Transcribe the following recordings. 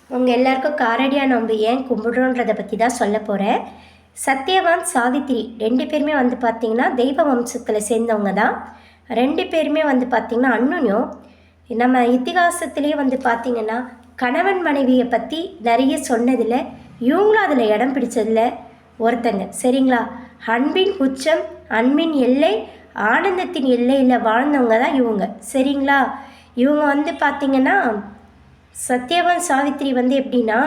உங்கள் எல்லாருக்கும் காரடியாக நம்ம ஏன் கும்பிடுறோன்றதை பற்றி தான் சொல்ல போகிறேன். சத்யவான், சாவித்திரி 2 பேருமே பார்த்திங்கன்னா தெய்வ வம்சத்தில் சேர்ந்தவங்க தான். 2 பேருமே பார்த்திங்கன்னா அண்ணனும். நம்ம இத்திகாசத்துலேயே பார்த்திங்கன்னா கணவன் மனைவியை பற்றி நிறைய சொன்னதில் இவங்களும் அதில் இடம் பிடிச்சதில் ஒருத்தங்க. சரிங்களா? அன்பின் உச்சம், அன்பின் எல்லை, ஆனந்தத்தின் எல்லையில் வாழ்ந்தவங்க தான் இவங்க. சரிங்களா? இவங்க பார்த்திங்கன்னா சத்யவான், சாவித்திரி எப்படின்னா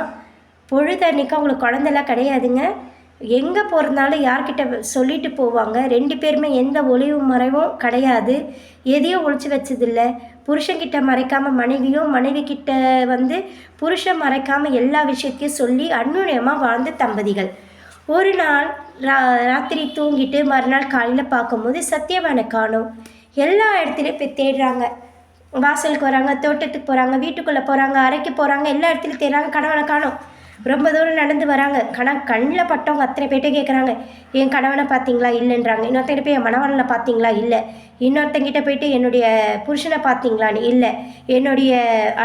பொழுதன்னைக்கு அவங்களுக்கு குழந்தைலாம் கிடையாதுங்க. எங்கே போகிறதுனாலும் யார்கிட்ட சொல்லிட்டு போவாங்க. 2 பேருமே எந்த ஒளிவு மறைவும் கிடையாது. எதையும் ஒழிச்சு வச்சதில்லை. புருஷன்கிட்ட மறைக்காமல் மனைவியும், மனைவி கிட்ட புருஷன் மறைக்காமல் எல்லா விஷயத்தையும் சொல்லி அந்யோன்யமாக வாழ்ந்த தம்பதிகள். ஒரு நாள் ராத்திரி தூங்கிட்டு மறுநாள் காலையில் பார்க்கும்போது சத்யவானை காணோம். எல்லா இடத்துலையும் போய் தேடுறாங்க. வாசலுக்கு வராங்க, தோட்டத்துக்கு போகிறாங்க, வீட்டுக்குள்ளே போகிறாங்க, அறைக்கு போகிறாங்க, எல்லா இடத்துலையும் தேடுறாங்க. கணவனை காணோம். ரொம்ப தூரம் நடந்து வராங்க. கண்ணில் பட்டவங்க அத்தனை பேர்ட்டே கேட்குறாங்க, என் கணவனை பார்த்தீங்களா? இல்லைன்றாங்க. இன்னொருத்தங்கிட்ட போய் என் மணவனை பார்த்தீங்களா? இல்லை. இன்னொருத்தங்கிட்ட போயிட்டு என்னுடைய புருஷனை பார்த்தீங்களான்னு? இல்லை. என்னுடைய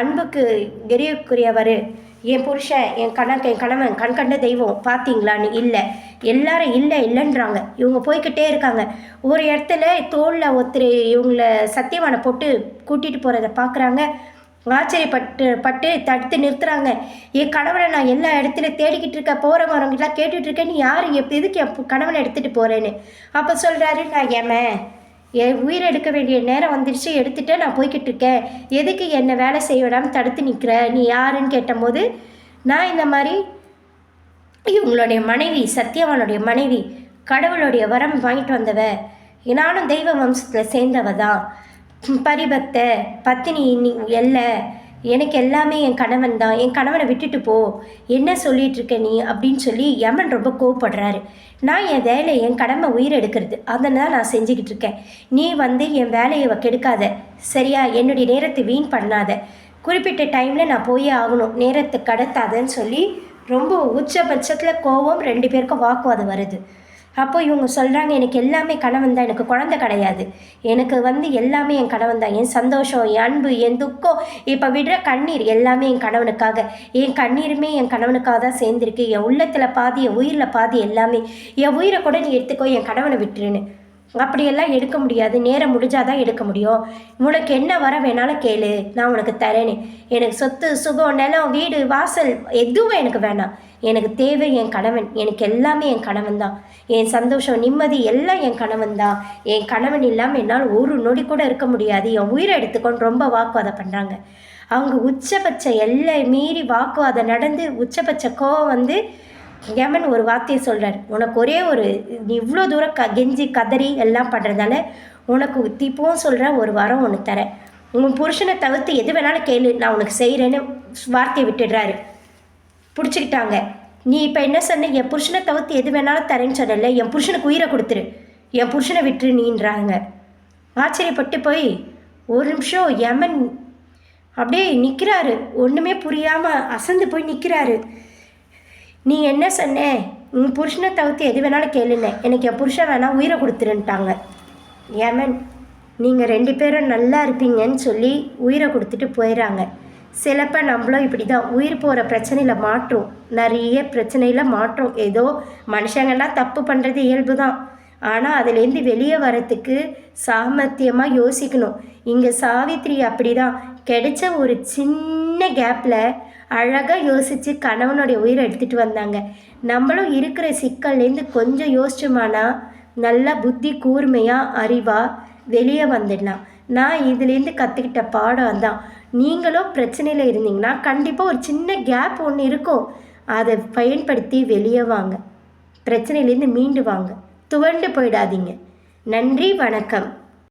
அன்புக்கு எரியக்குரியவர் என் புருஷன், என் கணவன், கண் கண்ட தெய்வம் பார்த்தீங்களான்னு? இல்லை. எல்லாரும் இல்லை இல்லைன்றாங்க. இவங்க போய்கிட்டே இருக்காங்க. ஒரு இடத்துல தோளில் ஒருத்தர் இவங்கள சத்தியவானை போட்டு கூட்டிகிட்டு போகிறத பார்க்குறாங்க. ஆச்சரியப்பட்டு தடுத்து நிறுத்துகிறாங்க. என் கணவனை நான் எல்லா இடத்துலையும் தேடிக்கிட்டு இருக்கேன், போகிறவங்க வரவங்களாம் கேட்டுட்ருக்கேன், நீ யார், எதுக்கு என் கணவனை எடுத்துகிட்டு போகிறேன்னு. அப்போ சொல்கிறாரு, நான் என் உயிரை எடுக்க வேண்டிய நேரம் வந்துடுச்சு, எடுத்துகிட்டு நான் போய்கிட்டு இருக்கேன், எதுக்கு என்னை வேலை செய்ய விடாமல் தடுத்து நிற்கிற, நீ யாருன்னு கேட்டபோது, நான் இந்த மாதிரி இவங்களுடைய மனைவி, சத்யவானுடைய மனைவி, கடவுளுடைய வரம் வாங்கிட்டு வந்தவ, நானும் தெய்வ வம்சத்தில் சேர்ந்தவ தான், பரிபக்த பத்தினி இல்லை, எனக்கு எல்லாமே என் கணவன் தான், என் கணவனை விட்டுட்டு போ, என்ன சொல்லிகிட்ருக்க நீ அப்படின்னு சொல்லி யமன் ரொம்ப கோவப்படுறாரு. நான் என் வேலை, என் கடமை உயிர் எடுக்கிறது, அதனால் நான் செஞ்சுக்கிட்டு இருக்கேன். நீ என் வேலையை கெடுக்காத, சரியா? என்னுடைய நேரத்தை வீண் பண்ணாத, குறிப்பிட்ட டைமில் நான் போயே ஆகணும், நேரத்தை கடத்தாதன்னு சொல்லி ரொம்ப உச்சபட்சத்தில் கோபம். 2 பேருக்கும் வாக்குவாதம் வருது. அப்போ இவங்க சொல்கிறாங்க, எனக்கு எல்லாமே கணவன் தான், எனக்கு குழந்தை கிடையாது, எனக்கு எல்லாமே என் கணவன் தான், என் சந்தோஷம், என் அன்பு, என் துக்கம், இப்போ விடுற கண்ணீர் எல்லாமே என் கணவனுக்காக, என் கண்ணீருமே என் கணவனுக்காக தான் சேர்ந்துருக்கு, என் உள்ளத்தில் பாதி, என் உயிரில் பாதி, எல்லாமே என் உயிரை கூட நீ எடுத்துக்கோ, என் கணவனை விட்டுருன்னு. அப்படியெல்லாம் எடுக்க முடியாது, நேரம் முடிஞ்சாதான் எடுக்க முடியும், உனக்கு என்ன வர வேணாலும் கேளு, நான் உனக்கு தரேன்னு. எனக்கு சொத்து சுகம் நிலம் வீடு வாசல் எதுவும் எனக்கு வேணாம், எனக்கு தேவை என் கணவன், எனக்கு எல்லாமே என் கணவன் தான், என் சந்தோஷம் நிம்மதி எல்லாம் என் கணவன் தான், என் கணவன் இல்லாமல் என்னால் ஒரு நொடி கூட இருக்க முடியாது, என் உயிரை எடுத்துக்கொண்டு ரொம்ப வாக்குவாதம் பண்ணுறாங்க. அவங்க உச்சபட்ச எல்லை மீறி வாக்குவாதம் நடந்து உச்சபட்ச கோவம் யமன் ஒரு வார்த்தையை சொல்கிறார், உனக்கு ஒரே ஒரு, நீ இவ்வளோ தூரம் கெஞ்சி கதறி எல்லாம் பண்ணுறதால உனக்கு தீப்பவும் சொல்கிற ஒரு வாரம் ஒன்று தரேன், உன் புருஷனை தவிர்த்து எது வேணாலும் கேளு, நான் உனக்கு செய்கிறேன்னு வார்த்தையை விட்டுடுறாரு. பிடிச்சிக்கிட்டாங்க. நீ இப்போ என்ன சொன்ன, என் புருஷனை தவிர்த்து எது வேணாலும் தரேன்னு சொன்னல, என் புருஷனுக்கு உயிரை கொடுத்துரு, என் புருஷனை விட்டுரு நீன்றாங்க. ஆச்சரியப்பட்டு போய் ஒரு நிமிஷம் யமன் அப்படியே நிற்கிறாரு, ஒன்றுமே புரியாமல் அசந்து போய் நிற்கிறாரு. நீ என்ன சொன்ன, உன் புருஷனை தவிர்த்து எது வேணாலும் கேளுன்னு, எனக்கு என் புருஷன் வேணால் உயிரை கொடுத்துருன்ட்டாங்க. யமன், நீங்கள் 2 பேரும் நல்லா இருப்பீங்கன்னு சொல்லி உயிரை கொடுத்துட்டு போயிடறாங்க. சிலப்போ நம்மளும் இப்படி தான் உயிர் போகிற பிரச்சனையில் மாற்றோம், நிறைய பிரச்சனையில் மாற்றோம். ஏதோ மனுஷங்கள்லாம் தப்பு பண்ணுறது இயல்பு தான், ஆனால் அதுலேருந்து வெளியே வரத்துக்கு சாமர்த்தியமாக யோசிக்கணும். இங்கே சாவித்திரி அப்படி தான், கிடைச்ச ஒரு சின்ன கேப்பில் அழகாக யோசித்து கணவனுடைய உயிரை எடுத்துகிட்டு வந்தாங்க. நம்மளும் இருக்கிற சிக்கல்லேருந்து கொஞ்சம் யோசிச்சோமானா நல்லா புத்தி கூர்மையாக அறிவாக வெளியே வந்துடலாம். நான் இதுலேருந்து கற்றுக்கிட்ட பாடம் தான். நீங்களும் பிரச்சனையில் இருந்தீங்கன்னா கண்டிப்பாக ஒரு சின்ன கேப் ஒன்று இருக்கும், அதை பயன்படுத்தி வெளியே வாங்க, பிரச்சனையிலேருந்து மீண்டு வாங்க, துவண்டு போயிடாதீங்க. நன்றி, வணக்கம்.